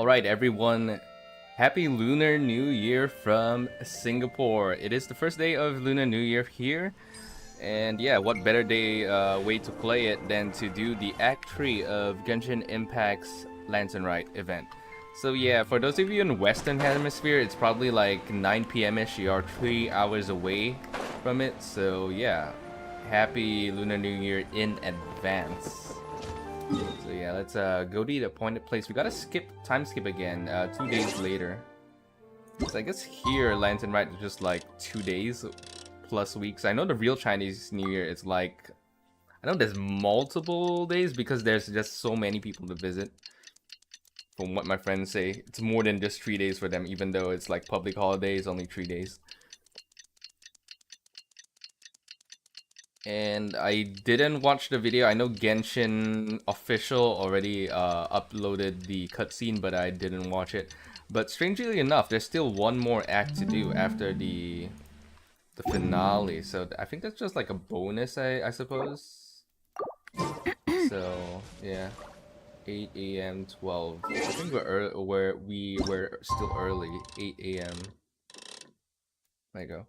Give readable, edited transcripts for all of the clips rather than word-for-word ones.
Alright, everyone. Happy Lunar New Year from Singapore. It is the first day of Lunar New Year here. And yeah, what better way to play it than to do the Act 3 of Genshin Impact's Rite event. So yeah, for those of you in the Western Hemisphere, it's probably like 9 p.m.ish. You are 3 hours away from it. So yeah, happy Lunar New Year in advance. So yeah, let's go to the appointed place. We gotta time skip again, 2 days later. So I guess here, Rite is just like 2 days plus weeks. I know the real Chinese New Year is like, I know there's multiple days because there's just so many people to visit. From what my friends say, it's more than just 3 days for them, even though it's like public holidays, only 3 days. And I didn't watch the video. I know Genshin official already uploaded the cutscene, but I didn't watch it. But strangely enough, there's still one more act to do after the finale. So I think that's just like a bonus, I suppose. So yeah, 8 a.m. 12. I think we were still early. 8 a.m. There you go.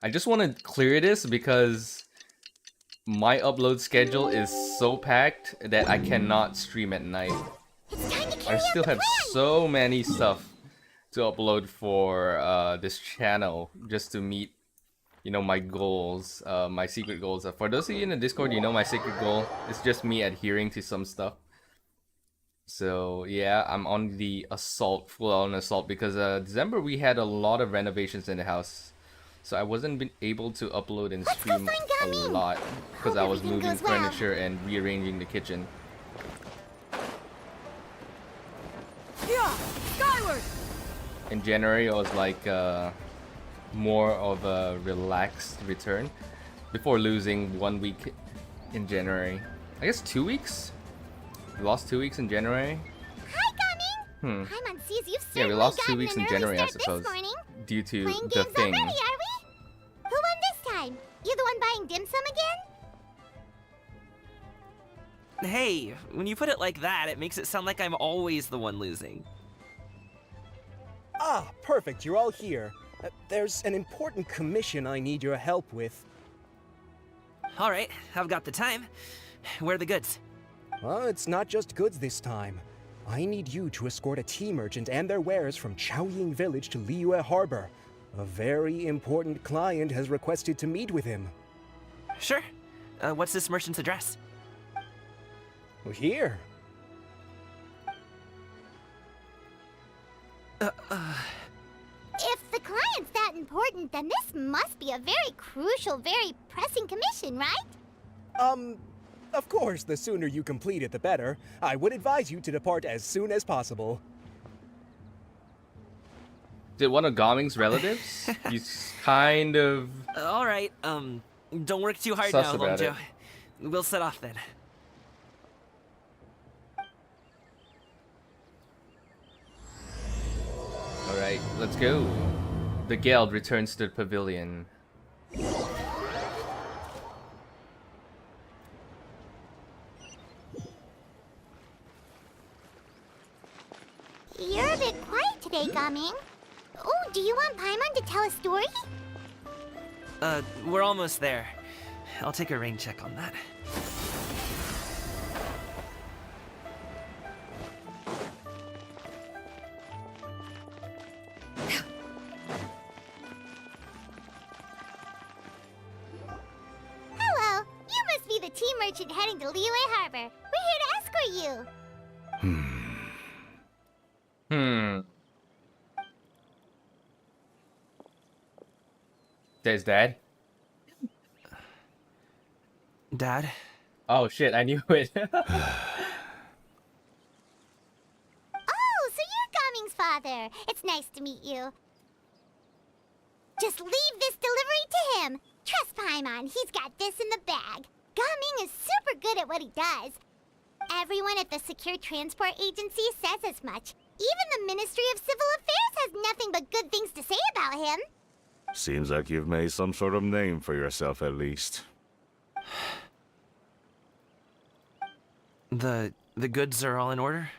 I just want to clear this because my upload schedule is so packed that I cannot stream at night. I still have so many stuff to upload for this channel just to meet, you know, my goals, my secret goals. For those of you in the Discord, you know my secret goal is just me adhering to some stuff. So yeah, I'm on the assault, full-on assault, because December we had a lot of renovations in the house. So I wasn't able to upload and stream a lot because I was moving furniture and rearranging the kitchen. Yeah, skyward. In January, I was like more of a relaxed return before losing 1 week in January. I guess 2 weeks? We lost 2 weeks in January. Hi, Gummy. Paimon sees you've Yeah, we lost 2 weeks in January, I suppose, due to the thing. Already, are we? Who won this time? You the one buying dim sum again? Hey, when you put it like that, it makes it sound like I'm always the one losing. Ah, perfect, you're all here. There's an important commission I need your help with. Alright, I've got the time. Where are the goods? Well, it's not just goods this time. I need you to escort a tea merchant and their wares from Chaoying Village to Liyue Harbor. A very important client has requested to meet with him. Sure. What's this merchant's address? Here. If the client's that important, then this must be a very crucial, very pressing commission, right? Of course, the sooner you complete it, the better. I would advise you to depart as soon as possible. Did one of Gaming's relatives? He's kind of... Alright, don't work too hard sus now, about Longjo. We'll set off then. Alright, let's go. The Geld returns to the pavilion. You're a bit quiet today, Gaming. Oh, do you want Paimon to tell a story? We're almost there. I'll take a rain check on that. Hello, you must be the tea merchant heading to Liyue Harbor. We're here to escort you. There's Dad. Dad? Oh shit, I knew it. Oh, so you're Gaming's father. It's nice to meet you. Just leave this delivery to him. Trust Paimon, he's got this in the bag. Gaming is super good at what he does. Everyone at the Secure Transport Agency says as much. Even the Ministry of Civil Affairs has nothing but good things to say about him. Seems like you've made some sort of name for yourself at least. The The goods are all in order?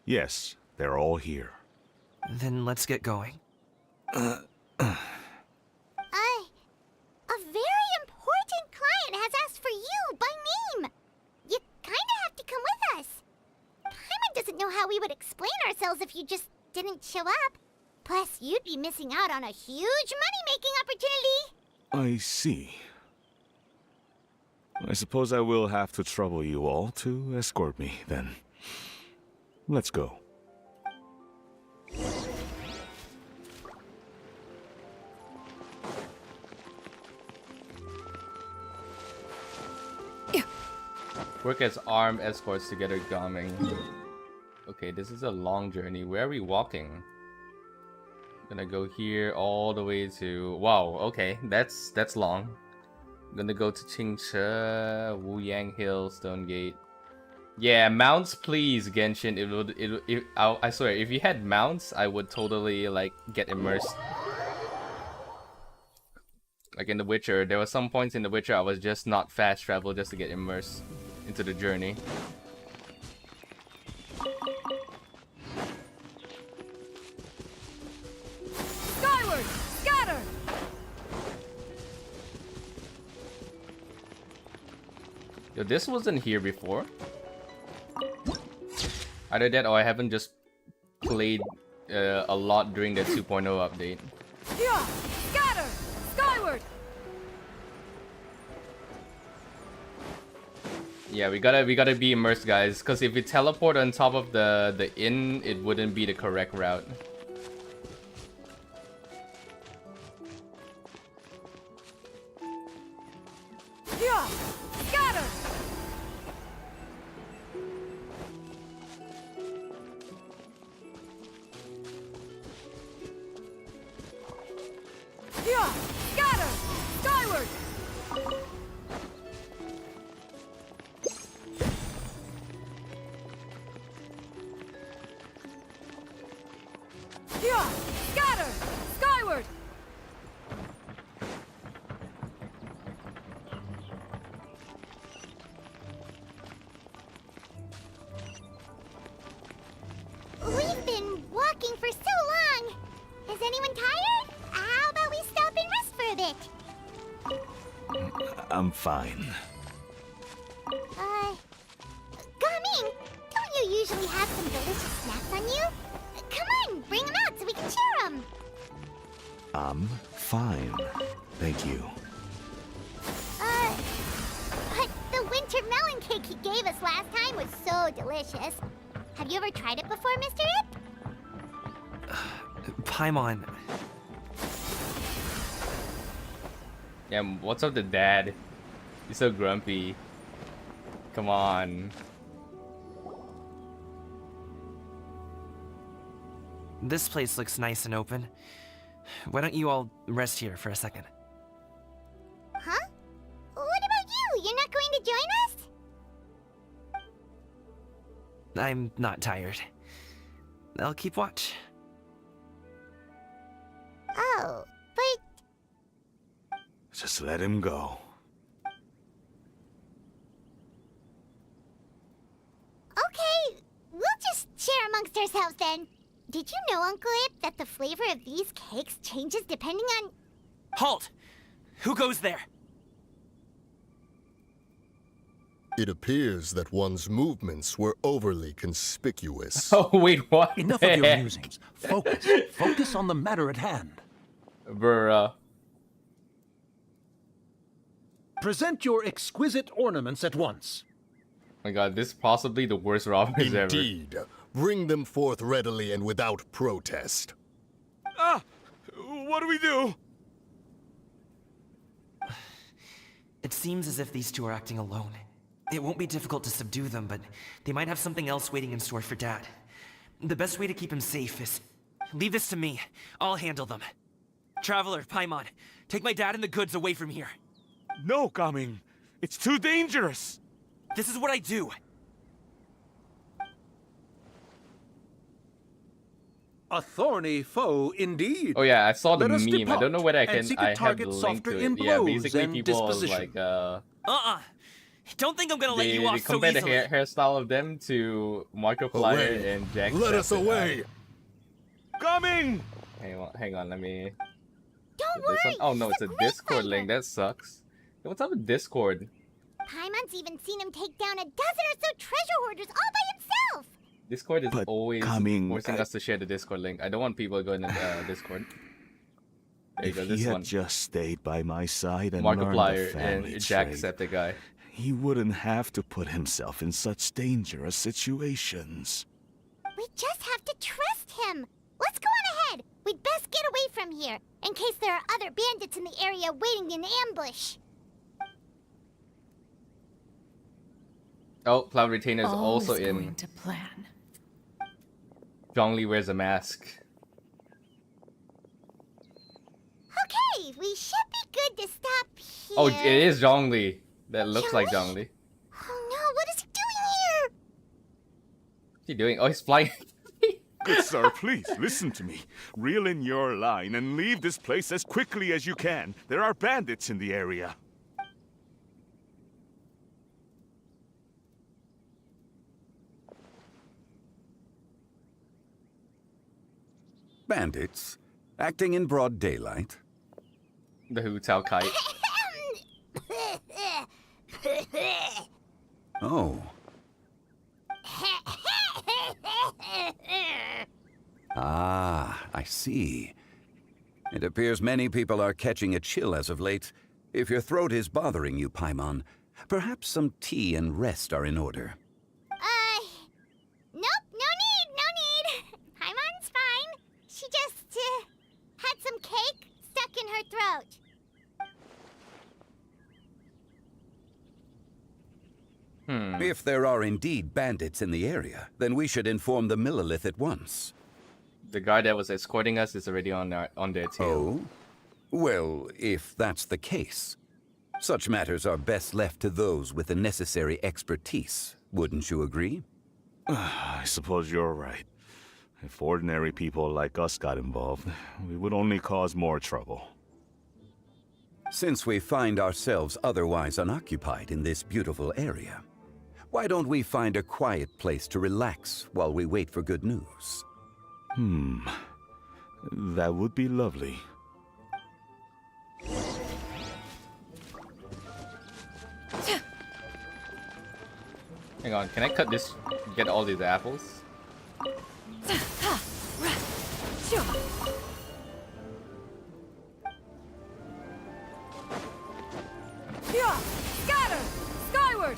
Yes, they're all here. Then let's get going. A very important client has asked for you by name. You kinda have to come with us. Paimon doesn't know how we would explain ourselves if you just didn't show up. Plus, you'd be missing out on a huge money-making opportunity. I see. I suppose I will have to trouble you all to escort me, then. Let's go. Work as armed escorts to get her coming. Okay, this is a long journey. Where are we walking? Gonna go here all the way to... Wow, okay, that's long. Gonna go to Qingche, Wuyang Hill, Stone Gate. Yeah, mounts please, Genshin. I swear, if you had mounts, I would totally like get immersed. Like in The Witcher, there were some points in The Witcher I was just not fast travel just to get immersed into the journey. Skyward! Scatter! Yo, this wasn't here before. Either that or I haven't just played a lot during the 2.0 update. Yeah! Scatter! Skyward! Yeah, we gotta be immersed, guys. Cause if we teleport on top of the inn, it wouldn't be the correct route. Yeah! Scatter! Yeah! Scatter! Skyward! Yeah! Scatter! Skyward! We've been walking for so long. Is anyone tired? How about we stop and rest for a bit? I'm fine. Gaming, don't you usually have some delicious snacks on you? Come on, bring them out so we can share them. I'm fine. Thank you. But the winter melon cake he gave us last time was so delicious. Have you ever tried it before, Mr. Ip? Paimon. Yeah, what's up to Dad? He's so grumpy. Come on. This place looks nice and open. Why don't you all rest here for a second? Huh? What about you? You're not going to join us? I'm not tired. I'll keep watch. Oh, but Just let him go. okay, we'll just share amongst ourselves then. Did you know, Uncle Ip, that the flavor of these cakes changes depending on... Halt! Who goes there? It appears that one's movements were overly conspicuous. Oh wait, what? Enough of your musings. Focus. Focus on the matter at hand. Bruh. Present your exquisite ornaments at once. My god, this is possibly the worst robbers ever. Indeed. Bring them forth readily and without protest. Ah! What do we do? It seems as if these two are acting alone. It won't be difficult to subdue them, but they might have something else waiting in store for Dad. The best way to keep him safe is... leave this to me. I'll handle them. Traveler, Paimon, take my dad and the goods away from here. No, Gaming. It's too dangerous. This is what I do. A thorny foe indeed. Oh yeah, I saw the Let us meme. I depart don't know whether and seek a I have the target link softer to in it. Yeah, blows basically and people disposition. like Don't think I'm gonna let you They off so compare the easily. hairstyle of them to Markiplier Away. and Jack. Let us away. Coming! Hang on, let me. Don't put this worry. on. Oh no, he's it's a great Discord fighter. link. That sucks. Hey, what's up with Discord? Paimon's even seen him take down a dozen or so treasure hoarders all by himself. Discord is But always coming, forcing us to share the Discord link. I don't want people going to Discord. There you If go, he this had one. just stayed by my side and learned the Markiplier family and trade, Jacksepticeye. he wouldn't have to put himself in such dangerous situations. We just have to trust him. Let's go on ahead. We'd best get away from here, in case there are other bandits in the area waiting in ambush. Oh, Cloud Retainer is All also is in. going to plan. Zhongli wears a mask. Okay, we should be good to stop here. Oh, it is Zhongli. That looks like Zhongli. Oh no, what is he doing here? What's he doing? Oh, he's flying. Good sir, please listen to me. Reel in your line and leave this place as quickly as you can. There are bandits in the area. Bandits? Acting in broad daylight? The Hu Tao Kite. Oh. Ah, I see. It appears many people are catching a chill as of late. If your throat is bothering you, Paimon, perhaps some tea and rest are in order. Nope, no need. Paimon's fine. She just, had some cake stuck in her throat. If there are indeed bandits in the area, then we should inform the Millilith at once. The guy that was escorting us is already on their tail. Oh? Well, if that's the case, such matters are best left to those with the necessary expertise, wouldn't you agree? I suppose you're right. If ordinary people like us got involved, we would only cause more trouble. Since we find ourselves otherwise unoccupied in this beautiful area, why don't we find a quiet place to relax while we wait for good news? That would be lovely. Hang on, can I cut this? Get all these apples? Yeah! Scatter! Skyward!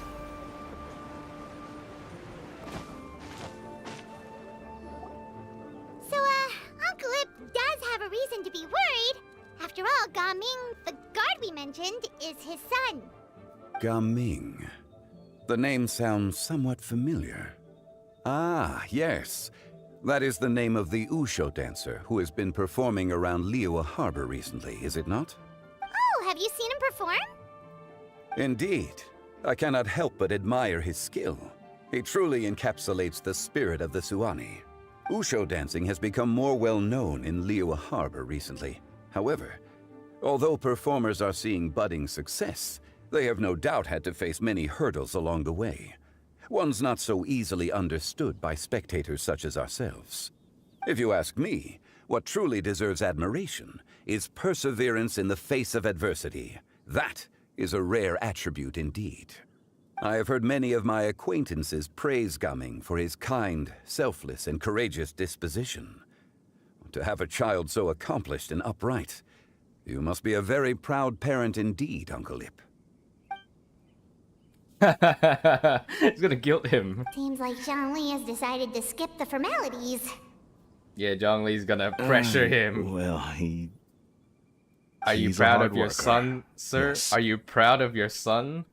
So, Uncle Ip does have a reason to be worried. After all, Gaming, the guard we mentioned, is his son. Gaming. The name sounds somewhat familiar. Ah, yes. That is the name of the Usho dancer who has been performing around Liyue Harbor recently, is it not? Oh, have you seen him perform? Indeed. I cannot help but admire his skill. He truly encapsulates the spirit of the Suani. Usho dancing has become more well known in Liyue Harbor recently. However, although performers are seeing budding success, they have no doubt had to face many hurdles along the way. Ones not so easily understood by spectators such as ourselves. If you ask me, what truly deserves admiration is perseverance in the face of adversity. That is a rare attribute indeed. I have heard many of my acquaintances praise Gaming for his kind, selfless, and courageous disposition. To have a child so accomplished and upright, you must be a very proud parent indeed, Uncle Ip. It's gonna guilt him. Seems like Zhongli has decided to skip the formalities. Yeah, Zhongli's gonna pressure him. Well, Are you he's a proud hard of your worker. son, sir? Yes. Are you proud of your son?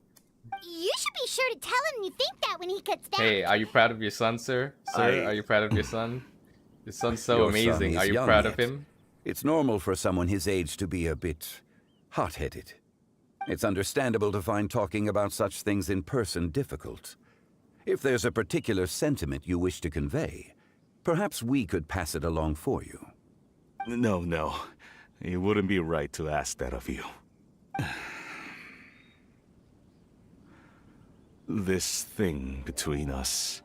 You should be sure to tell him you think that when he gets back. Hey, are you proud of your son, sir? Sir, are you proud of your son? Your son's so Your son amazing. is Are you young proud of yet. him? It's normal for someone his age to be a bit hot-headed. It's understandable to find talking about such things in person difficult. If there's a particular sentiment you wish to convey, perhaps we could pass it along for you. No. It wouldn't be right to ask that of you. This thing between us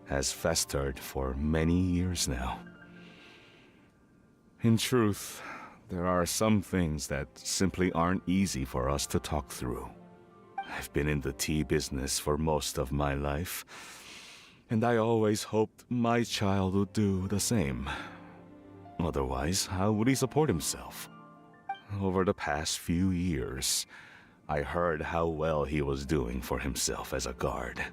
has festered for many years now. In truth, there are some things that simply aren't easy for us to talk through. I've been in the tea business for most of my life, and I always hoped my child would do the same. Otherwise, how would he support himself? Over the past few years, I heard how well he was doing for himself as a guard.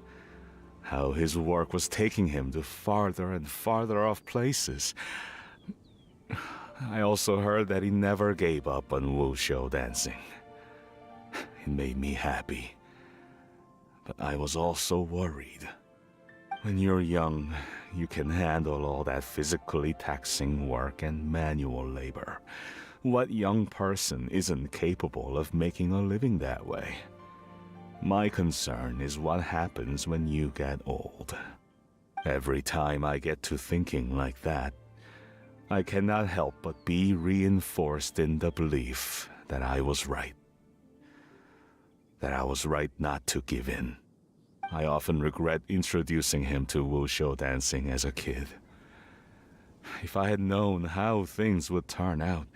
How his work was taking him to farther and farther off places. I also heard that he never gave up on wushou dancing. It made me happy. But I was also worried. When you're young, you can handle all that physically taxing work and manual labor. What young person isn't capable of making a living that way? My concern is what happens when you get old. Every time I get to thinking like that, I cannot help but be reinforced in the belief that I was right. That I was right not to give in. I often regret introducing him to wushou dancing as a kid. If I had known how things would turn out,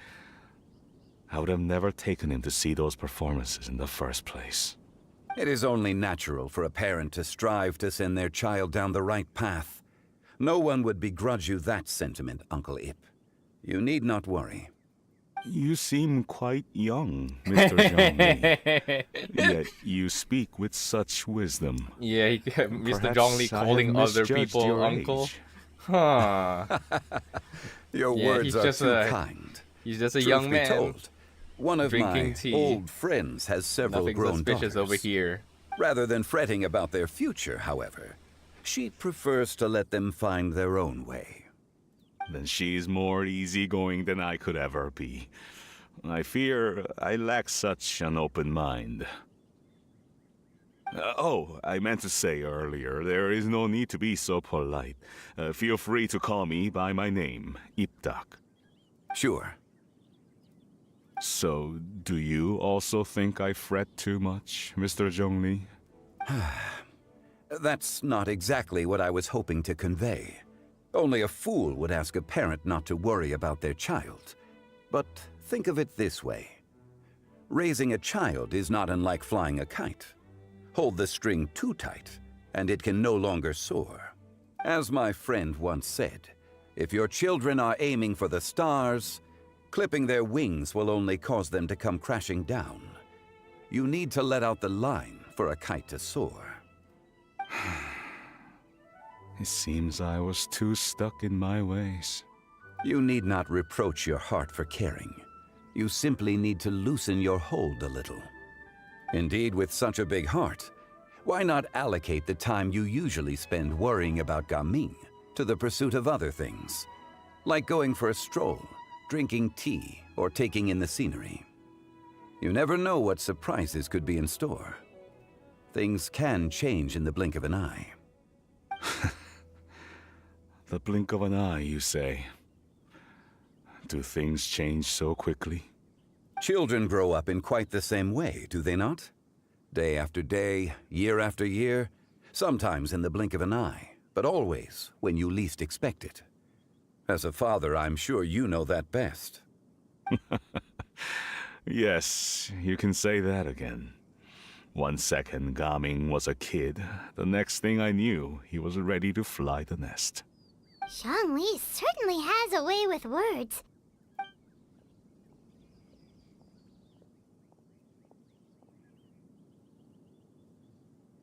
I would have never taken him to see those performances in the first place. It is only natural for a parent to strive to send their child down the right path. No one would begrudge you that sentiment, Uncle Ip. You need not worry. You seem quite young, Mr. Zhongli. Yet you speak with such wisdom. Yeah, Mr. Perhaps Zhongli I have calling other misjudged people your uncle. age. Huh. Your Yeah, words he's are just too a- kind. He's just a Truth young be man. told, one of drinking my tea. old friends has several Nothing grown suspicious daughters. over here. Rather than fretting about their future, however, she prefers to let them find their own way. Then she's more easygoing than I could ever be. I fear I lack such an open mind. I meant to say earlier, there is no need to be so polite. Feel free to call me by my name, Ipdak. Sure. So, do you also think I fret too much, Mr. Zhongli? That's not exactly what I was hoping to convey. Only a fool would ask a parent not to worry about their child. But think of it this way. Raising a child is not unlike flying a kite. Hold the string too tight, and it can no longer soar. As my friend once said, if your children are aiming for the stars, clipping their wings will only cause them to come crashing down. You need to let out the line for a kite to soar. It seems I was too stuck in my ways. You need not reproach your heart for caring. You simply need to loosen your hold a little. Indeed, with such a big heart, why not allocate the time you usually spend worrying about Gaming to the pursuit of other things, like going for a stroll, drinking tea, or taking in the scenery. You never know what surprises could be in store. Things can change in the blink of an eye. The blink of an eye, you say? Do things change so quickly? Children grow up in quite the same way, do they not? Day after day, year after year, sometimes in the blink of an eye, but always when you least expect it. As a father, I'm sure you know that best. Yes, you can say that again. 1 second Gaming was a kid, the next thing I knew, he was ready to fly the nest. Zhongli certainly has a way with words.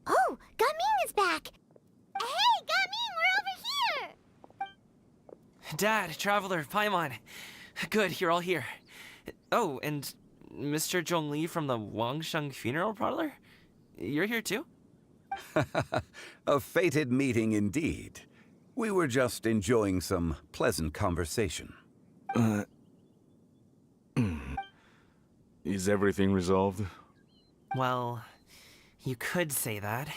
Oh, Gaming is back! Hey, Gaming, we're over here! Dad, Traveler, Paimon. Good, you're all here. Oh, and Mr. Zhongli from the Wangsheng Funeral Parlor? You're here too? A fated meeting indeed. We were just enjoying some pleasant conversation. Is everything resolved? Well, you could say that.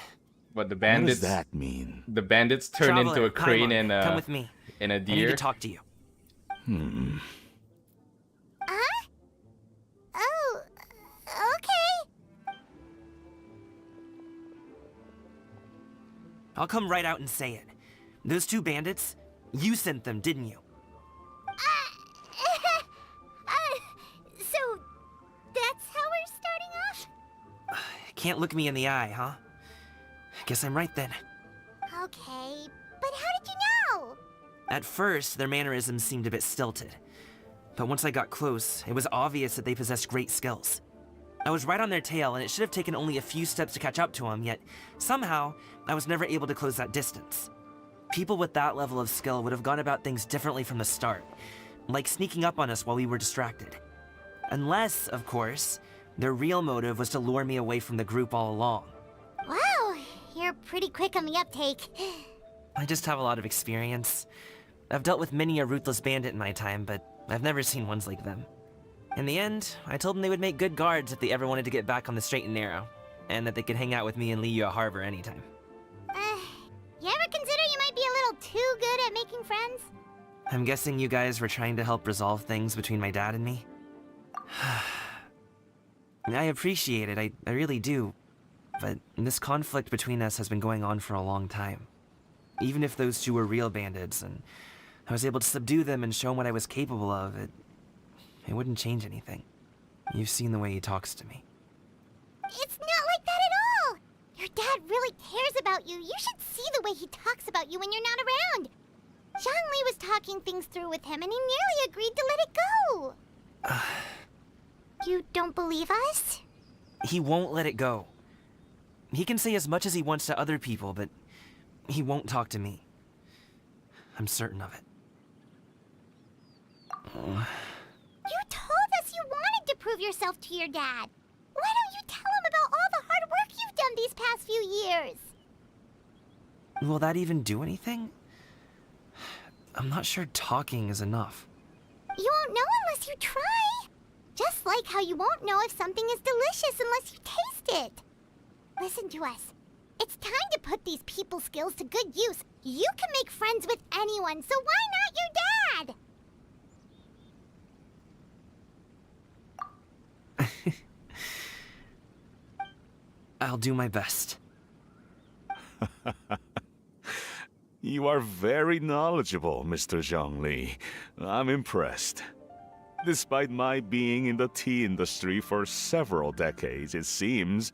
But the What bandits. does that mean? The bandits turn Traveler, into a crane Paimon, and come with me. and a I need deer. to talk to you. Huh? Oh, okay. I'll come right out and say it. Those two bandits, you sent them, didn't you? So that's how we're starting off? Can't look me in the eye, huh? Guess I'm right then. Okay, but how did you know? At first, their mannerisms seemed a bit stilted. But once I got close, it was obvious that they possessed great skills. I was right on their tail, and it should have taken only a few steps to catch up to them, yet somehow, I was never able to close that distance. People with that level of skill would have gone about things differently from the start, like sneaking up on us while we were distracted. Unless, of course, their real motive was to lure me away from the group all along. Wow, you're pretty quick on the uptake. I just have a lot of experience. I've dealt with many a ruthless bandit in my time, but I've never seen ones like them. In the end, I told them they would make good guards if they ever wanted to get back on the straight and narrow, and that they could hang out with me in Liyue Harbor anytime. You ever consider you might be a little too good at making friends? I'm guessing you guys were trying to help resolve things between my dad and me? I appreciate it, I really do. But this conflict between us has been going on for a long time. Even if those two were real bandits, and I was able to subdue them and show them what I was capable of, it wouldn't change anything. You've seen the way he talks to me. It's not like that at all! Your dad really cares about you. You should see the way he talks about you when you're not around. Zhongli was talking things through with him, and he nearly agreed to let it go. You don't believe us? He won't let it go. He can say as much as he wants to other people, but he won't talk to me. I'm certain of it. You told us you wanted to prove yourself to your dad. Why don't you tell him about all the hard work you've done these past few years? Will that even do anything? I'm not sure talking is enough. You won't know unless you try. Just like how you won't know if something is delicious unless you taste it. Listen to us. It's time to put these people skills to good use. You can make friends with anyone, so why not your dad? I'll do my best. You are very knowledgeable, Mr. Zhongli. I'm impressed. Despite my being in the tea industry for several decades, it seems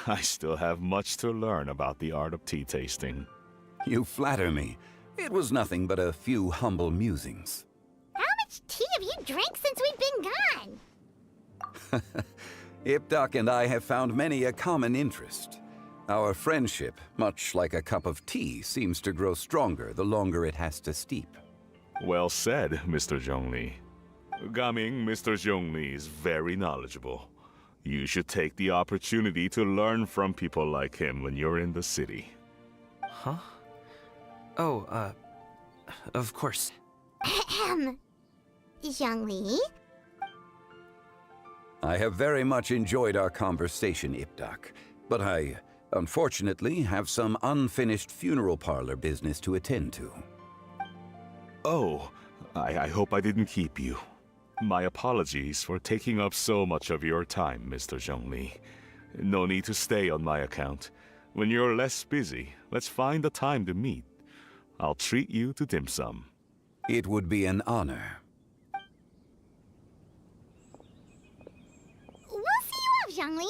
I still have much to learn about the art of tea tasting. You flatter me. It was nothing but a few humble musings. How much tea have you drank since we've been gone? Ipdak and I have found many a common interest. Our friendship, much like a cup of tea, seems to grow stronger the longer it has to steep. Well said, Mr. Zhongli. Gaming, Mr. Zhongli is very knowledgeable. You should take the opportunity to learn from people like him when you're in the city. Huh? Oh, of course. Zhongli? I have very much enjoyed our conversation, Ipdak, but I, unfortunately, have some unfinished funeral parlor business to attend to. Oh, I hope I didn't keep you. My apologies for taking up so much of your time, Mr. Zhongli. No need to stay on my account. When you're less busy, let's find a time to meet. I'll treat you to dim sum. It would be an honor. We'll see you off, Zhongli.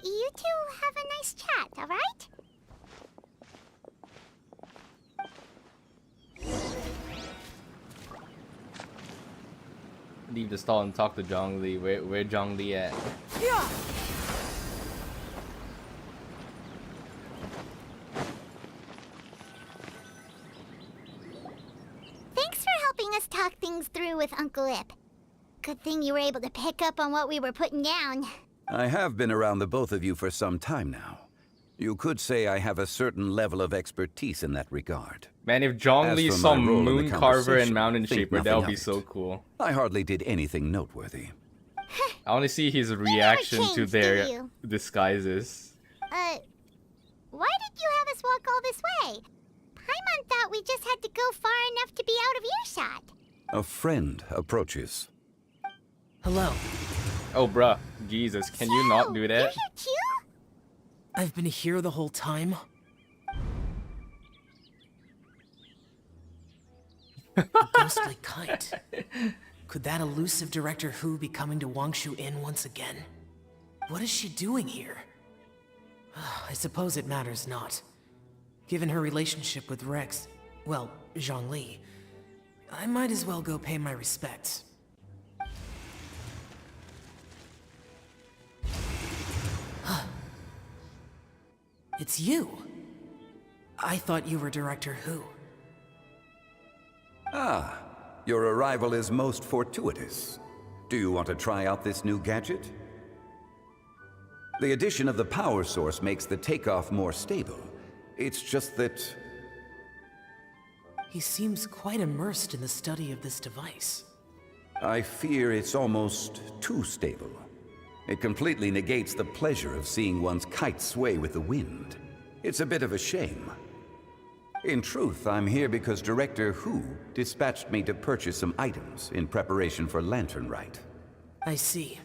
You two have a nice chat, alright? Leave the stall and talk to Zhongli. Where Zhongli at? Yeah. Thanks for helping us talk things through with Uncle Ip. Good thing you were able to pick up on what we were putting down. I have been around the both of you for some time now. You could say I have a certain level of expertise in that regard. Man, if Zhongli As for saw my role in the Moon Carver and conversation, Mountain think Shaper, that nothing would be of so it. cool. I hardly did anything noteworthy. I want to see his reaction to changed, their do you? disguises. Why did you have us walk all this way? Paimon thought we just had to go far enough to be out of earshot. A friend approaches. Hello. Oh, bruh. Jesus, can you not do You're that? here too? I've been here the whole time. A ghostly kite. Could that elusive Director Who be coming to Wangshu Inn once again? What is she doing here? I suppose it matters not. Given her relationship with Rex, well, Zhongli, I might as well go pay my respects. It's you. I thought you were Director Who. Ah, your arrival is most fortuitous. Do you want to try out this new gadget? The addition of the power source makes the takeoff more stable. It's just that... He seems quite immersed in the study of this device. I fear it's almost too stable. It completely negates the pleasure of seeing one's kite sway with the wind. It's a bit of a shame. In truth, I'm here because Director Who dispatched me to purchase some items in preparation for Lantern Rite. I see.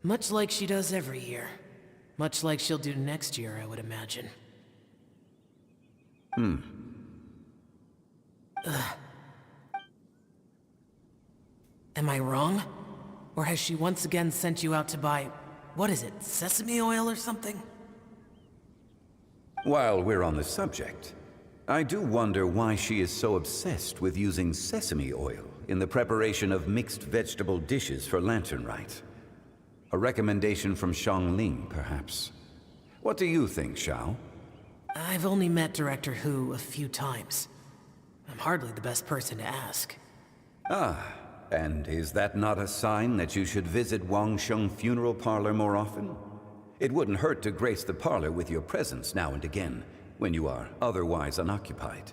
Much like she does every year. Much like she'll do next year, I would imagine. Am I wrong? Or has she once again sent you out to buy, what is it, sesame oil or something? While we're on the subject, I do wonder why she is so obsessed with using sesame oil in the preparation of mixed vegetable dishes for Lantern Rite. A recommendation from Xiangling, perhaps. What do you think, Xiao? I've only met Director Who a few times. I'm hardly the best person to ask. Ah, and is that not a sign that you should visit Wangsheng Funeral Parlor more often? It wouldn't hurt to grace the parlor with your presence now and again, when you are otherwise unoccupied.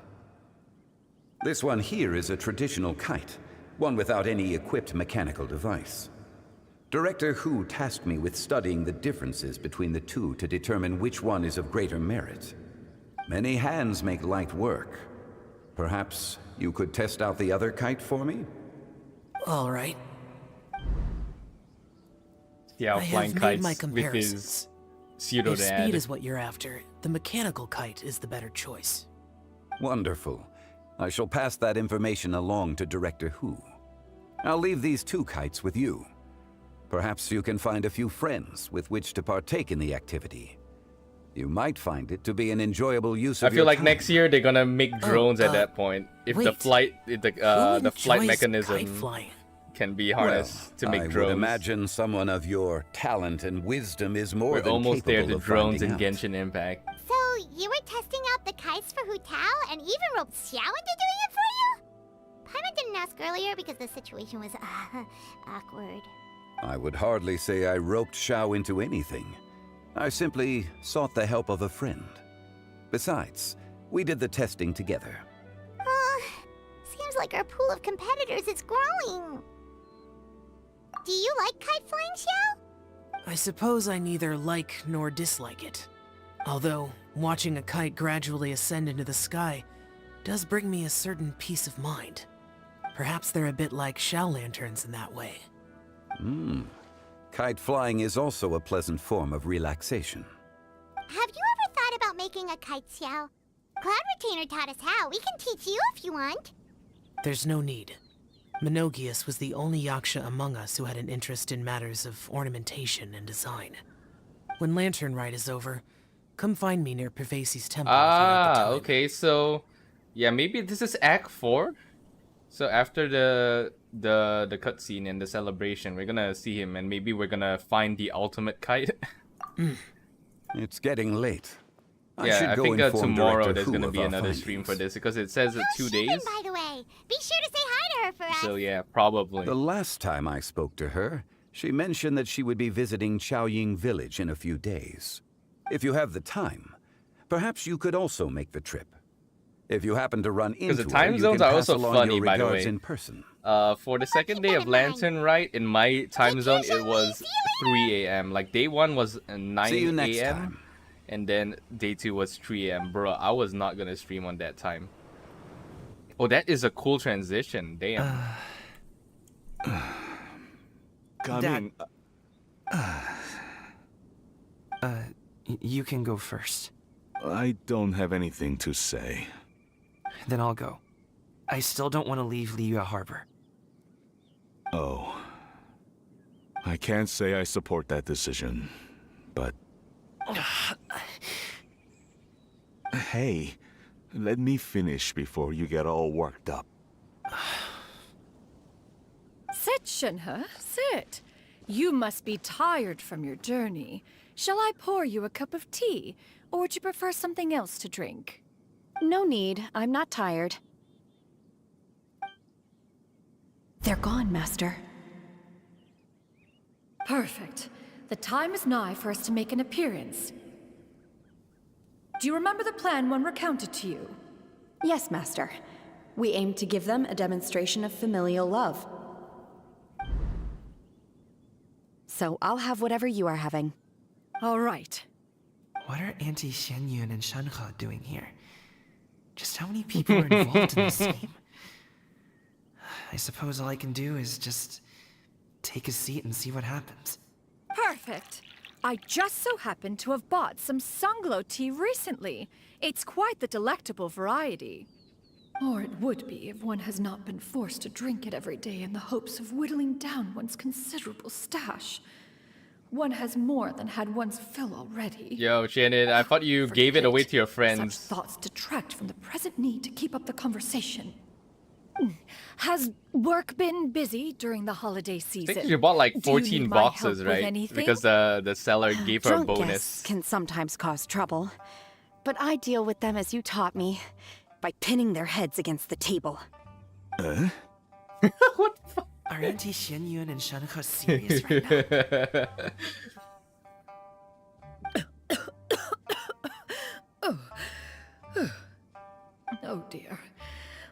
This one here is a traditional kite, one without any equipped mechanical device. Director Who tasked me with studying the differences between the two to determine which one is of greater merit. Many hands make light work. Perhaps you could test out the other kite for me? All right. Yeah, I flying have made my kites with comparisons. his pseudo If dad. speed is what you're after, the mechanical kite is the better choice. Wonderful. I shall pass that information along to Director Who. I'll leave these two kites with you. Perhaps you can find a few friends with which to partake in the activity. You might find it to be an enjoyable use I of feel your like time. next year they're gonna make drones at that point. If the wait. flight, Who the flight enjoys mechanism kite flying? can be harnessed to make I drones. would imagine someone of your talent and wisdom is more We're than almost there capable to of drones in finding out. Genshin Impact. So, you were testing out the kites for Hu Tao and even roped Xiao into doing it for you? Paimon didn't ask earlier because the situation was awkward. I would hardly say I roped Xiao into anything. I simply sought the help of a friend. Besides, we did the testing together. Seems like our pool of competitors is growing. Do you like kite flying, Xiao? I suppose I neither like nor dislike it. Although, watching a kite gradually ascend into the sky does bring me a certain peace of mind. Perhaps they're a bit like shell lanterns in that way. Kite flying is also a pleasant form of relaxation. Have you ever thought about making a kite, Xiao? Cloud Retainer taught us how. We can teach you if you want. There's no need. Menogius was the only Yaksha among us who had an interest in matters of ornamentation and design. When Lantern Rite is over, come find me near Pervasi's temple. if you have the time. Okay, so yeah, maybe this is Act 4. So after the cutscene and the celebration, we're gonna see him, and maybe we're gonna find the ultimate kite. It's getting late. Yeah, I go think inform tomorrow Director there's Who gonna of be our another stream for findings. this because it says it's 2 How's days. Shivan, by the way? Be sure to say hi to her for us. So yeah, probably. The last time I spoke to her, she mentioned that she would be visiting Chaoying Village in a few days. If you have the time, perhaps you could also make the trip. If you happen to run into the her, time you zones can are pass also along funny, your by the regards way. in person. For the second day of Lantern Rite, in my time zone, it was 3 a.m. Like day 1 was 9 See you next a.m. time. and then day 2 was 3 a.m. Bro, I was not gonna stream on that time. Oh, that is a cool transition. Damn. Coming. You can go first. I don't have anything to say. Then I'll go. I still don't want to leave Liyue Harbor. Oh. I can't say I support that decision, but... Hey, let me finish before you get all worked up. Sit, Shenhe, sit. You must be tired from your journey. Shall I pour you a cup of tea, or would you prefer something else to drink? No need. I'm not tired. They're gone, Master. Perfect. The time is nigh for us to make an appearance. Do you remember the plan when recounted to you? Yes, Master. We aim to give them a demonstration of familial love. So I'll have whatever you are having. All right. What are Auntie Xianyun and Shenhe doing here? Just how many people are involved in this game? I suppose all I can do is just take a seat and see what happens. Perfect. I just so happen to have bought some Sunglow tea recently. It's quite the delectable variety. Or it would be if one has not been forced to drink it every day in the hopes of whittling down one's considerable stash. One has more than had one's fill already. Yo, Shannon, I thought you gave it away to your friends. Such thoughts detract from the present need to keep up the conversation. Has work been busy during the holiday I season? think you bought like Do you 14 need my boxes, help with right? anything? Because the seller gave her a Drunk bonus. guests can sometimes cause trouble. But I deal with them as you taught me, by pinning their heads against the table. What the fuck? Are Auntie Xianyun and Shenhe serious right now? Oh dear.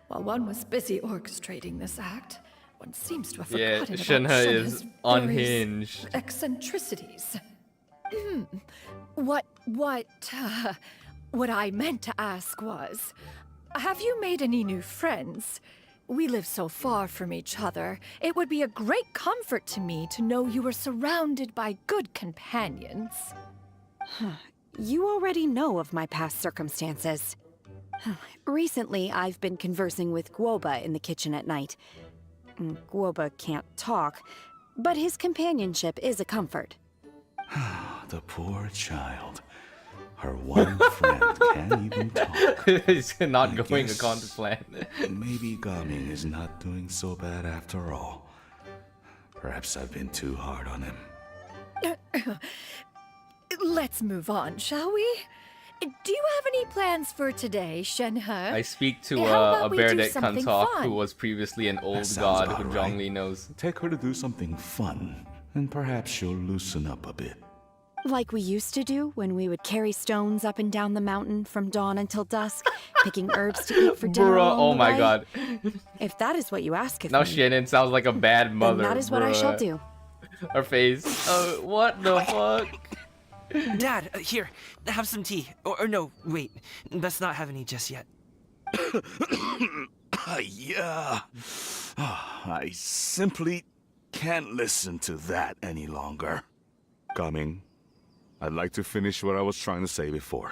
While one was busy orchestrating this act, one seems to have Yeah, forgotten about Shenhe is Shenhe's unhinged. various eccentricities. What I meant to ask was, have you made any new friends? We live so far from each other. It would be a great comfort to me to know you were surrounded by good companions. You already know of my past circumstances. Recently, I've been conversing with Guoba in the kitchen at night. Guoba can't talk, but his companionship is a comfort. The poor child. Her one friend can't even talk. He's not I going guess according to plan. Maybe Gaming is not doing so bad after all. Perhaps I've been too hard on him. Let's move on, shall we? Do you have any plans for today, Shenhe? I speak to How a about we bear do that can something talk, fun? who was previously an old sounds god about who right. Zhongli knows. Take her to do something fun, and perhaps she'll loosen up a bit. Like we used to do when we would carry stones up and down the mountain from dawn until dusk, picking herbs to eat for dinner. Bruh, along oh the my way. god. If that is what you ask of Now me, Shannon sounds like a bad then mother. that is what I shall bruh. do. Her face. Oh, what the fuck? Dad, here, have some tea. Or no, wait, best not have any just yet. Yeah. I simply can't listen to that any longer. Coming. I'd like to finish what I was trying to say before.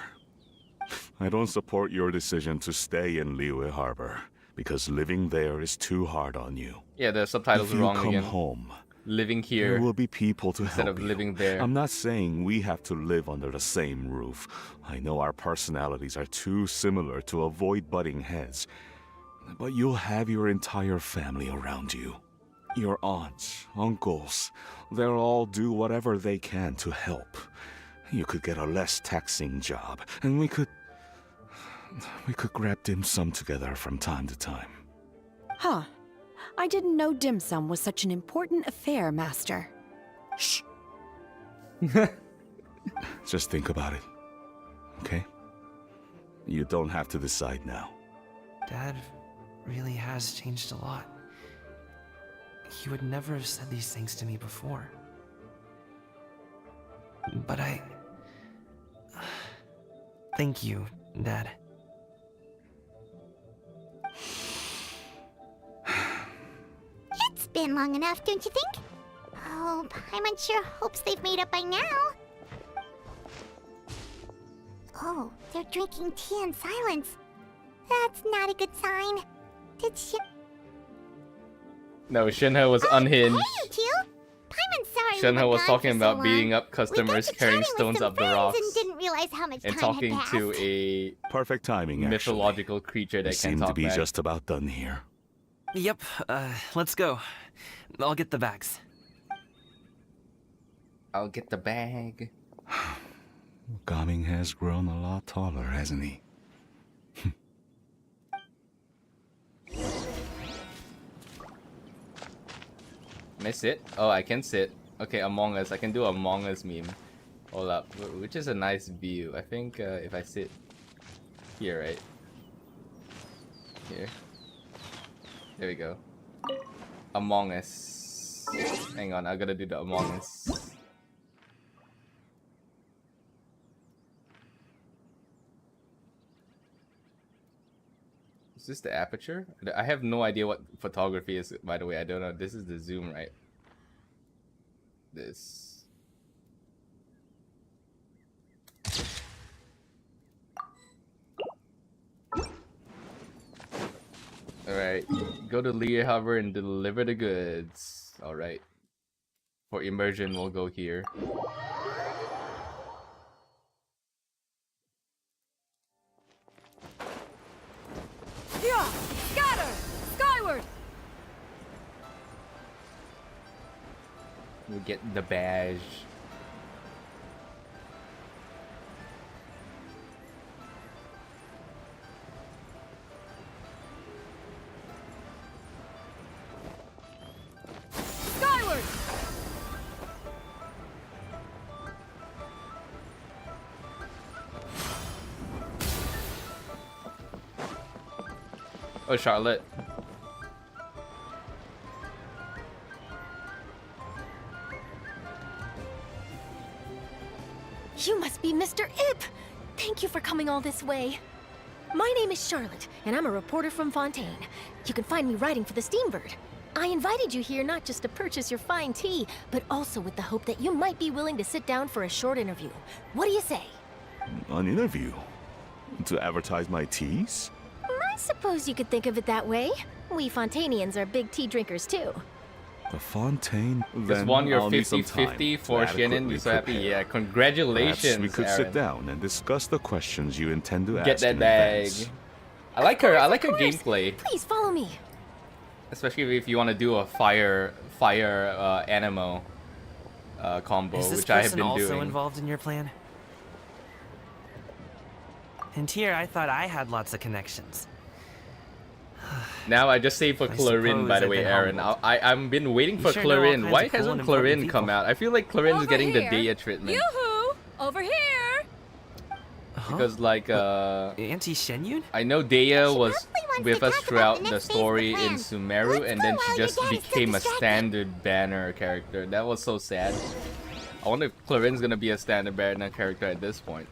I don't support your decision to stay in Liyue Harbor, because living there is too hard on you. Yeah, the subtitles If are you wrong come again. home, Living there here will be people to instead help of you. living there. I'm not saying we have to live under the same roof. I know our personalities are too similar to avoid butting heads. But you'll have your entire family around you. Your aunts, uncles, they'll all do whatever they can to help. You could get a less taxing job, and we could grab dim sum together from time to time. Huh. I didn't know dim sum was such an important affair, Master. Shh. Just think about it, okay? You don't have to decide now. Dad really has changed a lot. He would never have said these things to me before. But thank you, Dad. It's been long enough, don't you think? Oh, Paimon sure hopes they've made up by now. Oh, they're drinking tea in silence. That's not a good sign. Did she? No, Shinho was unhinged. Hey, you two! Paimon's sorry Shinho we were was gone talking for about so beating long. up customers We got to carrying chatting with stones some up the friends rocks and didn't realize how much and time talking had passed. to a Perfect timing, actually. mythological creature We that can seem talk to be back. just about done here. Yep, let's go. I'll get the bags. I'll get the bag. Gaming has grown a lot taller, hasn't he? Can I sit? Oh, I can sit. Okay, Among Us. I can do a Among Us meme. Hold up. Which is a nice view. I think if I sit here, right? Here. There we go. Among Us. Hang on, I gotta do the Among Us. Is this the aperture? I have no idea what photography is, by the way. I don't know. This is the zoom, right? This. Alright. Go to Lear Harbor and deliver the goods. Alright. For immersion, we'll go here. Yeah! Scatter! Skyward! We'll get the badge. Skyward! Oh, Charlotte. You must be Mr. Ip! Thank you for coming all this way. My name is Charlotte, and I'm a reporter from Fontaine. You can find me writing for the Steambird. I invited you here not just to purchase your fine tea, but also with the hope that you might be willing to sit down for a short interview. What do you say? An interview? To advertise my teas? I suppose you could think of it that way. We Fontainians are big tea drinkers too. The Fontaine? Just Then won your I'll need some 50-50 time for to Xianyun. adequately You're so happy. prepare. Yeah, congratulations, Perhaps we could Aaron. sit down and discuss the questions you intend to Get ask that in bag. advance. I like her. I like her Of course. gameplay, Please follow me. especially if you want to do a fire anemo combo, Is this which I have person been also doing. involved in your plan? And here, I thought I had lots of connections. Now I just saved for I Clarin, by suppose the I've way, been Aaron. humbled. I've been waiting You for sure know all Clarin. kinds Why of cool hasn't and important Clarin people. come out? I feel like Clarin's Over getting the here. Daya treatment Yoo-hoo! Over here! because, like, Auntie Xianyun? I know Daya was probably wants with to us talk about throughout the the next phase of the story in plan. Sumeru, Let's and go then while she your just dad is still became a distracted. standard banner character. That was so sad. I wonder if Clarin's gonna be a standard banner character at this point.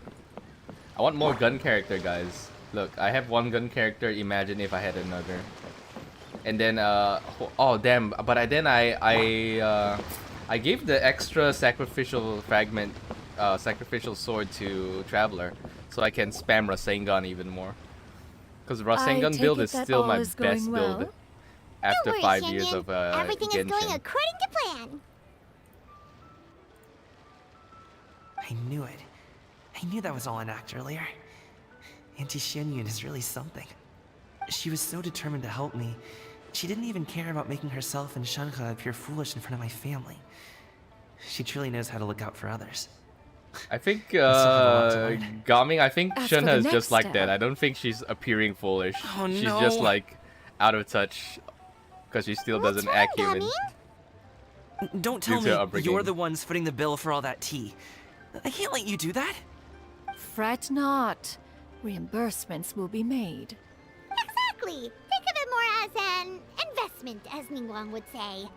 I want more gun character, guys. Look, I have one gun character. Imagine if I had another. And then, oh damn! But I gave the extra sacrificial fragment, sacrificial sword to Traveler, so I can spam Rasengan even more. Because Rasengan take build it is that still all my is going best well? build after Don't worry, 5 years Xianyun. of Everything is going Genshin. according to plan. I knew it. I knew that was all an act earlier. Auntie Xianyun is really something. She was so determined to help me. She didn't even care about making herself and Shanha appear foolish in front of my family. She truly knows how to look out for others. I think still have a lot to learn. Gaming, I think As for Shenhe the is next just like step. that. I don't think she's appearing foolish. Oh, she's no. just like out of touch because she still doesn't What's act wrong, human. Gaming? Don't tell Due to me upbringing. you're the ones footing the bill for all that tea. I can't let you do that. Fret not. Reimbursements will be made. Exactly. Think of it more as an investment, as Ningguang would say.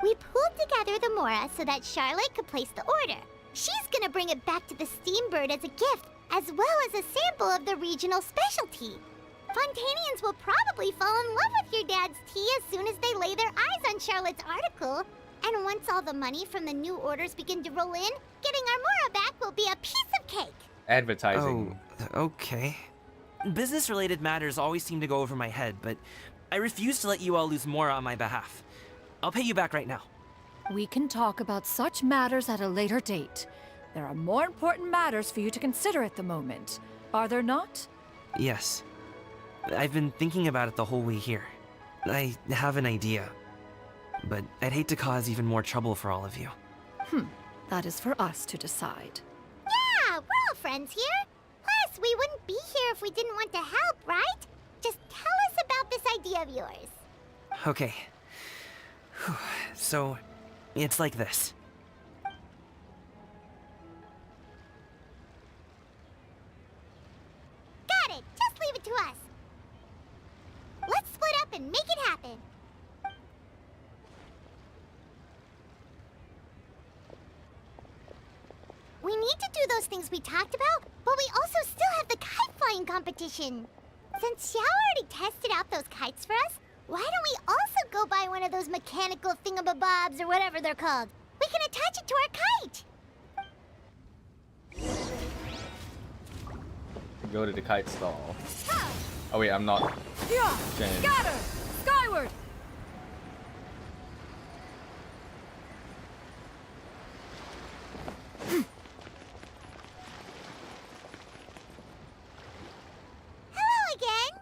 We pooled together the Mora so that Charlotte could place the order. She's gonna bring it back to the Steambird as a gift, as well as a sample of the regional specialty. Fontainians will probably fall in love with your dad's tea as soon as they lay their eyes on Charlotte's article. And once all the money from the new orders begin to roll in, getting our Mora back will be a piece of cake. Advertising. Oh, okay. Business-related matters always seem to go over my head, but I refuse to let you all lose more on my behalf. I'll pay you back right now. We can talk about such matters at a later date. There are more important matters for you to consider at the moment, are there not? Yes. I've been thinking about it the whole way here. I have an idea, but I'd hate to cause even more trouble for all of you. That is for us to decide. Yeah, we're all friends here. Plus, we wouldn't be here if we didn't want to help, right? Just tell us about this idea of yours. Okay. Whew. So, it's like this. Got it. Just leave it to us. Let's split up and make it happen. We need to do those things we talked about, but we also still have the kite flying competition. Since Xiao already tested out those kites for us, why don't we also go buy one of those mechanical thingamabobs or whatever they're called? We can attach it to our kite. Go to the kite stall. Oh wait, I'm not. Yeah! Jen. Scatter! Skyward! Hello again.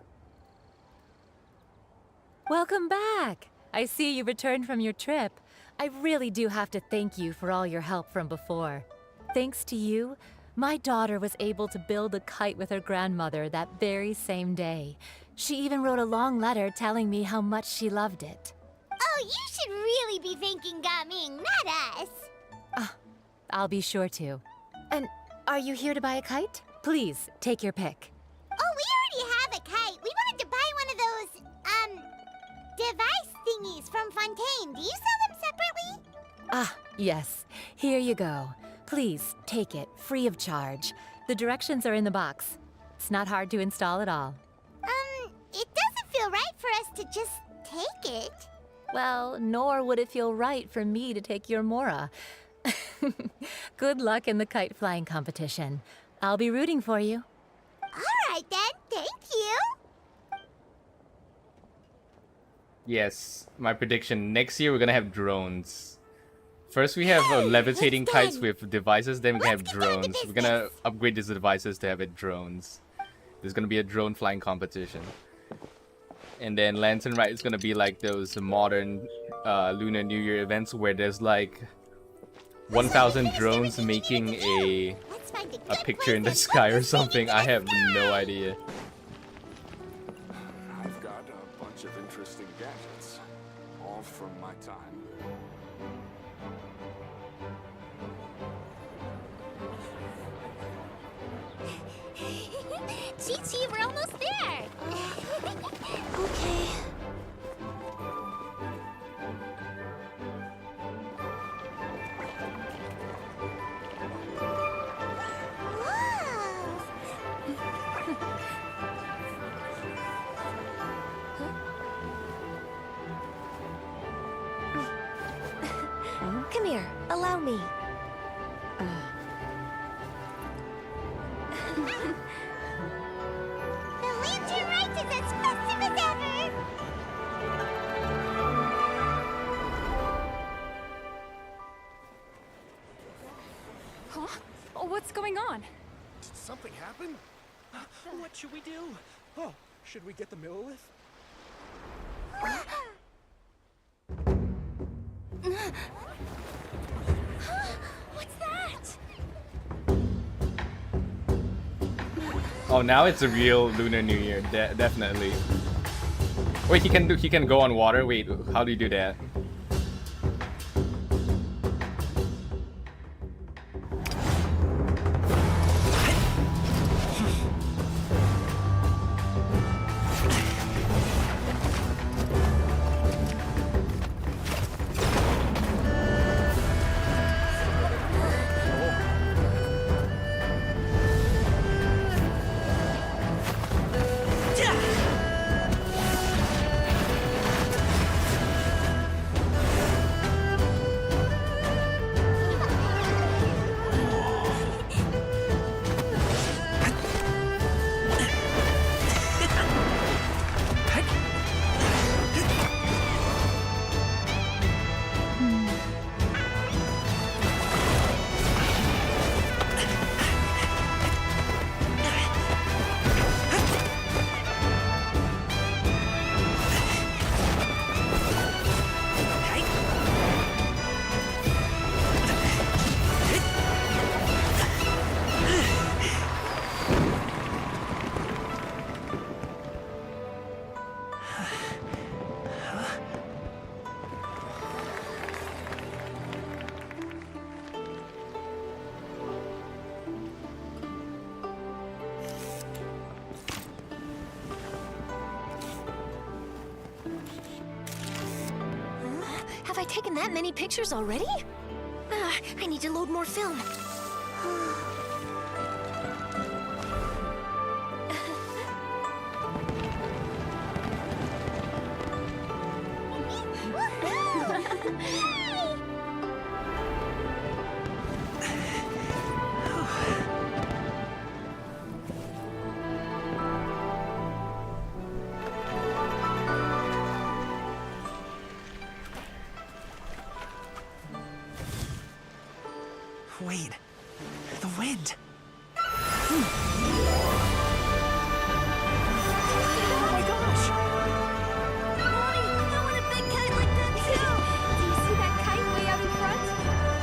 Welcome back! I see you returned from your trip. I really do have to thank you for all your help from before. Thanks to you, my daughter was able to build a kite with her grandmother that very same day. She even wrote a long letter telling me how much she loved it. Oh, you should really be thanking Gaming, not us. I'll be sure to. And are you here to buy a kite? Please, take your pick. Oh, we already have a kite. We wanted to buy one of those, device thingies from Fontaine. Do you sell them separately? Ah, yes. Here you go. Please, take it, free of charge. The directions are in the box. It's not hard to install at all. It doesn't feel right for us to just take it. Well, nor would it feel right for me to take your Mora. Good luck in the kite flying competition. I'll be rooting for you. All right then, thank you. Yes, my prediction. Next year we're gonna have drones. First we have levitating kites with devices, then we can have drones. We're gonna upgrade these devices to have it drones. There's gonna be a drone flying competition. And then Lantern Rite is gonna be like those modern Lunar New Year events where there's like 1,000 drones making a picture in the sky or something. I have no idea. I've got a bunch of interesting gadgets, all from my time. Chi-Chi, we're almost there. Okay. Come here, allow me. The Lantern Rite is as festive as ever. Huh? Oh, what's going on? Did something happen? What should we do? Oh, should we get the Millilith? What's that? Oh, now it's a real Lunar New Year, definitely. Wait, he can go on water. Wait, how do you do that? I taken that many pictures already? I need to load more film. Wait, the wind. Oh my gosh! Mommy, I want a big kite like that too! Do you see that kite way out in front?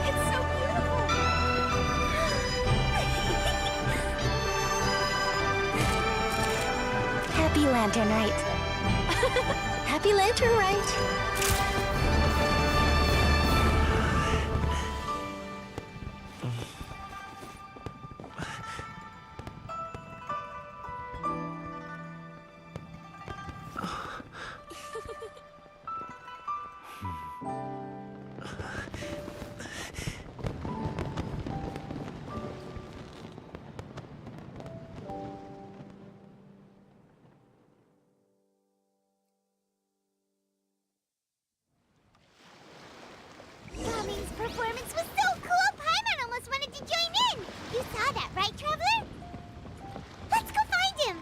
It's so beautiful! Happy Lantern Rite. Happy Lantern Rite! Gaming's performance was so cool, Paimon almost wanted to join in! You saw that, right, Traveler? Let's go find him!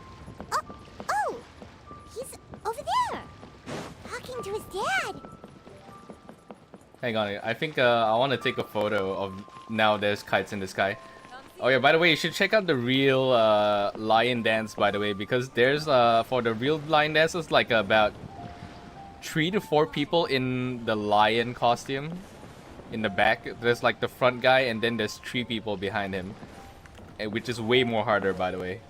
Oh! He's over there! Talking to his dad! Hang on, I think I want to take a photo of now there's kites in the sky. Oh yeah, by the way, you should check out the real lion dance, by the way, because there's for the real lion dance, it's like about 3 to 4 people in the lion costume in the back. There's like the front guy, and then there's 3 people behind him, which is way more harder, by the way.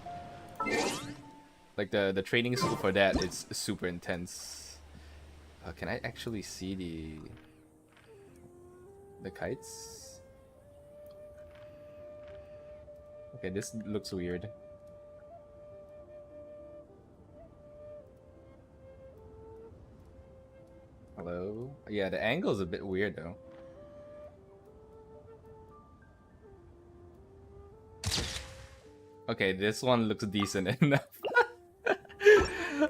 Like the training school for that is super intense. Can I actually see the kites? Okay, this looks weird. Hello? Yeah, the angle's a bit weird though. Okay, this one looks decent enough.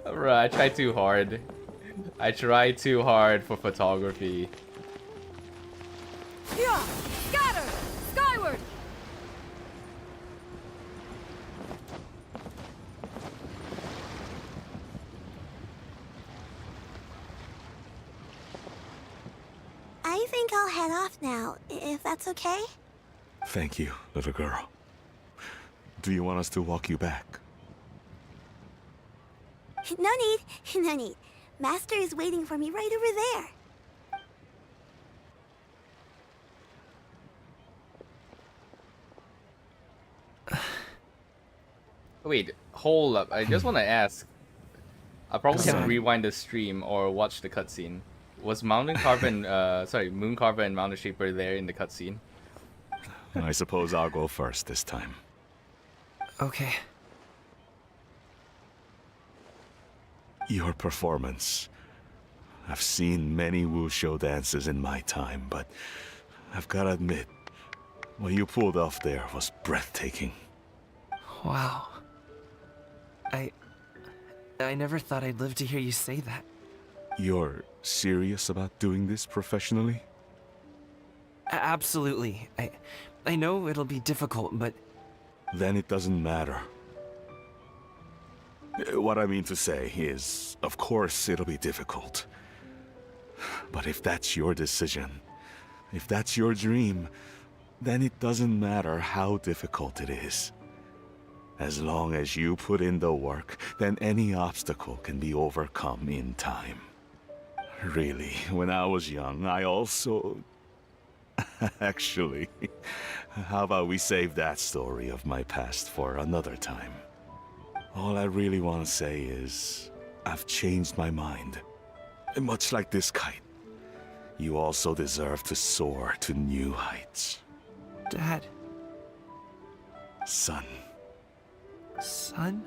Right, I tried too hard. I tried too hard for photography. Yeah! Scatter! Skyward! I think I'll head off now, if that's okay? Thank you, little girl. Do you want us to walk you back? No need, no need. Master is waiting for me right over there. Wait, hold up. I just want to ask. I'll probably have to rewind the stream or watch the cutscene. Was Mountain Carver and Moon Carver and Mountain Shaper there in the cutscene? I suppose I'll go first this time. Okay. Your performance. I've seen many wushou dances in my time, but I've gotta admit, what you pulled off there was breathtaking. Wow. I never thought I'd live to hear you say that. You're serious about doing this professionally? Absolutely. I know it'll be difficult, but... Then it doesn't matter. What I mean to say is, of course it'll be difficult. But if that's your decision, if that's your dream, then it doesn't matter how difficult it is. As long as you put in the work, then any obstacle can be overcome in time. Really, when I was young, I also... Actually, how about we save that story of my past for another time? All I really want to say is, I've changed my mind. Much like this kite, you also deserve to soar to new heights. Dad. Son. Son?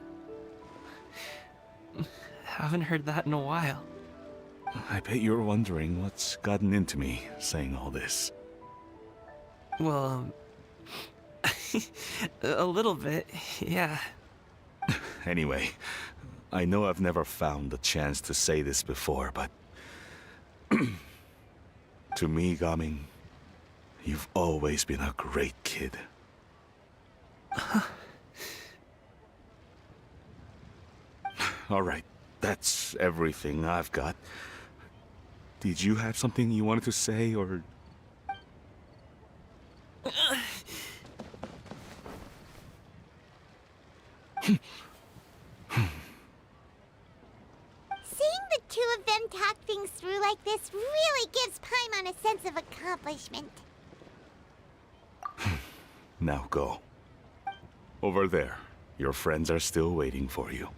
Haven't heard that in a while. I bet you're wondering what's gotten into me saying all this. Well, a little bit, yeah. Anyway, I know I've never found the chance to say this before, but to me, Gaming, you've always been a great kid. Alright, that's everything I've got. Did you have something you wanted to say, or... Seeing the two of them talk things through like this really gives Paimon a sense of accomplishment. Now go. Over there. Your friends are still waiting for you.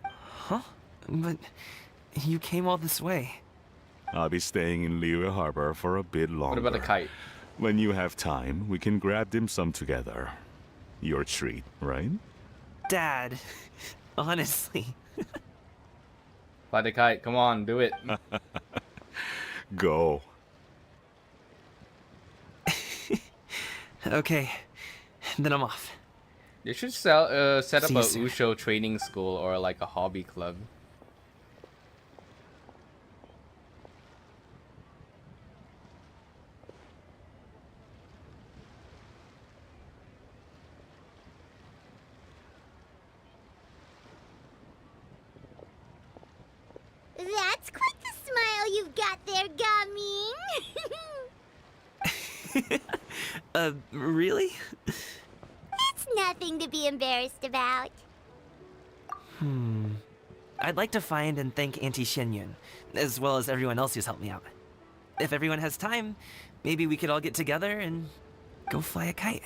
Huh? But you came all this way. I'll be staying in Liyue Harbor for a bit longer. What about the kite? When you have time, we can grab dim sum together. Your treat, right? Dad, honestly. Fly the kite, come on, do it. Go. Okay, then I'm off. You should set up See a you soon. Usho training school or like a hobby club. That's quite the smile you've got there, Gaming. Really? It's nothing to be embarrassed about. I'd like to find and thank Auntie Xianyun, as well as everyone else who's helped me out. If everyone has time, maybe we could all get together and go fly a kite.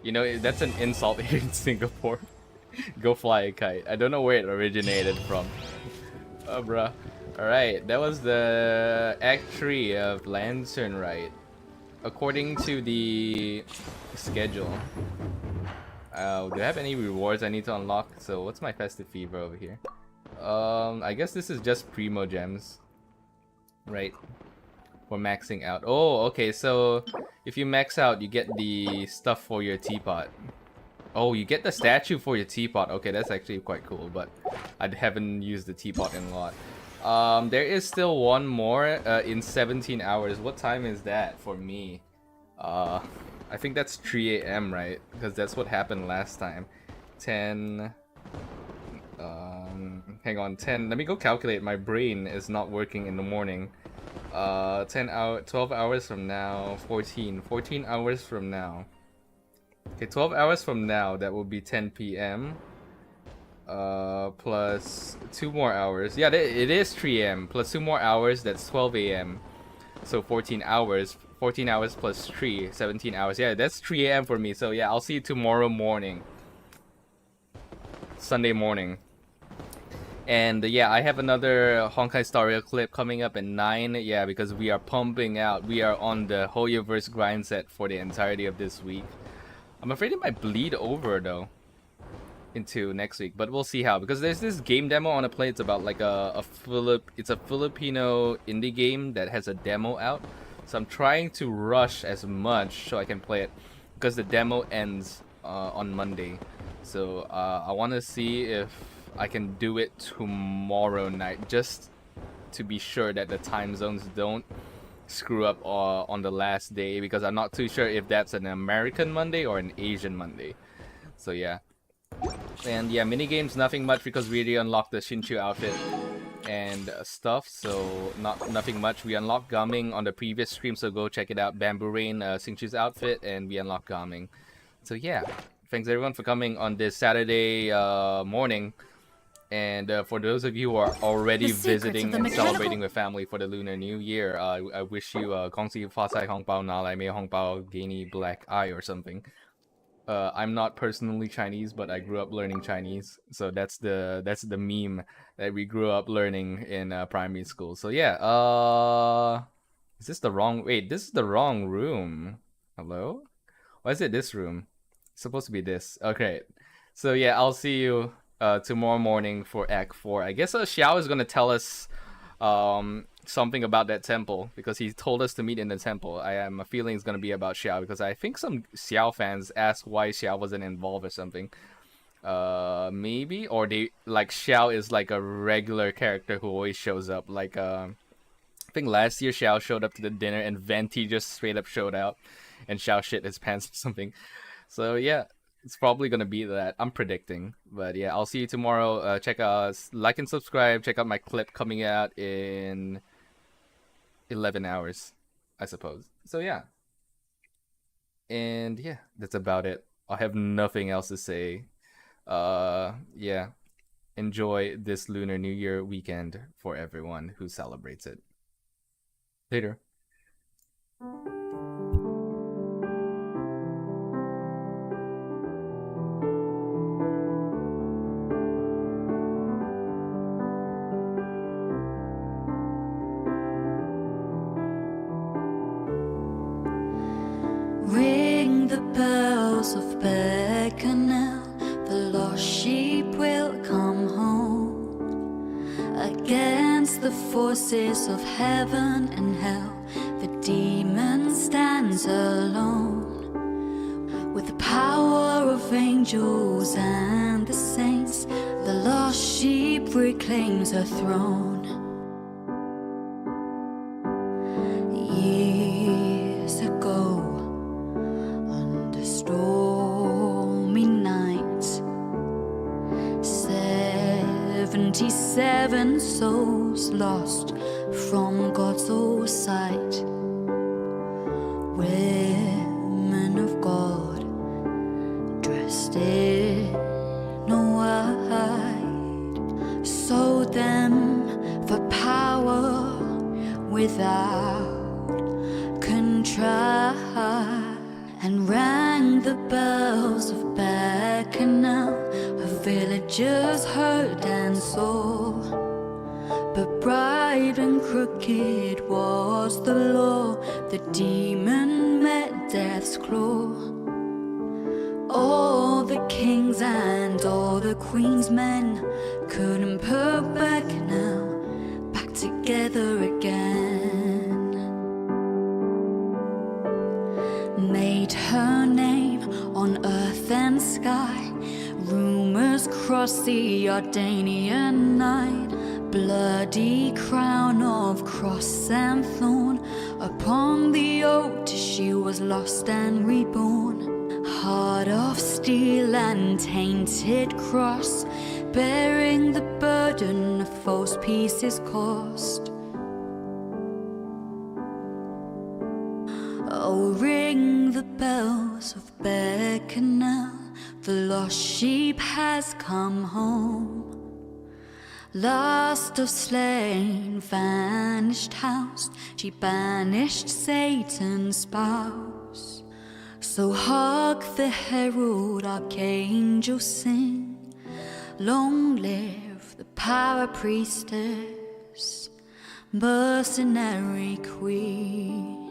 You know, that's an insult here in Singapore. Go fly a kite. I don't know where it originated from. Oh, bruh. Alright, that was the Act 3 of Lantern Rite. According to the schedule. Do I have any rewards I need to unlock? So what's my Festive Fever over here? I guess this is just Primo Gems. Right. For maxing out. Oh, okay, so if you max out, you get the stuff for your teapot. Oh, you get the statue for your teapot. Okay, that's actually quite cool, but I haven't used the teapot in a lot. There is still one more in 17 hours. What time is that for me? I think that's 3 AM, right? Because that's what happened last time. 10... hang on, 10... Let me go calculate. My brain is not working in the morning. 12 hours from now, 14 hours from now. Okay, 12 hours from now, that will be 10 PM. Plus 2 more hours. Yeah, it is 3 AM. Plus 2 more hours, that's 12 AM. So 14 hours. 14 hours plus 3, 17 hours. Yeah, that's 3 AM for me. So yeah, I'll see you tomorrow morning. Sunday morning. And yeah, I have another Honkai Star Rail clip coming up at 9. Yeah, because we are pumping out. We are on the Hoyoverse grind set for the entirety of this week. I'm afraid it might bleed over though into next week, but we'll see how, because there's this game demo on a play. It's about like it's a Filipino indie game that has a demo out. So I'm trying to rush as much so I can play it, because the demo ends on Monday. So I want to see if I can do it tomorrow night, just to be sure that the time zones don't screw up on the last day, because I'm not too sure if that's an American Monday or an Asian Monday. So yeah. And yeah, minigames, nothing much, because we already unlocked the Shinchu outfit and stuff, so nothing much. We unlocked Gaming on the previous stream, so go check it out. Bamboo Rain, Xingqiu's outfit, and we unlocked Gaming. So yeah, thanks everyone for coming on this Saturday morning. And for those of you who are already visiting and celebrating with family for the Lunar New Year, I wish you Gongxi Fa Cai Hong Bao Na Lai Mei Hong Bao Gaini Black Eye or something. I'm not personally Chinese, but I grew up learning Chinese, so that's the meme that we grew up learning in primary school. So yeah, is this the wrong? Wait, this is the wrong room. Hello? Why is it this room? It's supposed to be this. Okay, so yeah, I'll see you tomorrow morning for Act 4. I guess Xiao is gonna tell us something about that temple, because he told us to meet in the temple. I am a feeling it's gonna be about Xiao, because I think some Xiao fans asked why Xiao wasn't involved or something. Maybe, or they like Xiao is like a regular character who always shows up. Like I think last year Xiao showed up to the dinner and Venti just straight up showed out, and Xiao shit his pants or something. So yeah, it's probably gonna be that. I'm predicting, but yeah, I'll see you tomorrow. Check out, like and subscribe. Check out my clip coming out in 11 hours, I suppose. So yeah, and yeah, that's about it. I have nothing else to say. Yeah, enjoy this Lunar New Year weekend for everyone who celebrates it. Later. Ring the bells of Penacony, the lost sheep will come home. Against the forces of heaven and hell, the demon stands alone. With the power of angels and the saints, the lost sheep reclaims her throne. Years ago, under stormy nights, 77 souls lost from God's own sight. Women of God, dressed in white, sold them for power without contrite, and rang the bells of Bacchanal. Her villagers heard and saw, but bright and crooked was the law. The demon met death's claw. All the kings and all the queen's men couldn't put Bacchanal back together again. Made her name on earth and sky, rumors crossed the Ardanian night. Bloody crown of cross and thorn upon the oak, she was lost and reborn. Heart of steel and tainted cross, bearing the burden of false pieces cost. Oh, ring the bells of Bacchanal, the lost sheep has come home. Last of slain, vanished house, she banished Satan's spouse. So hark the herald archangel sing, long live the power priestess, mercenary queen.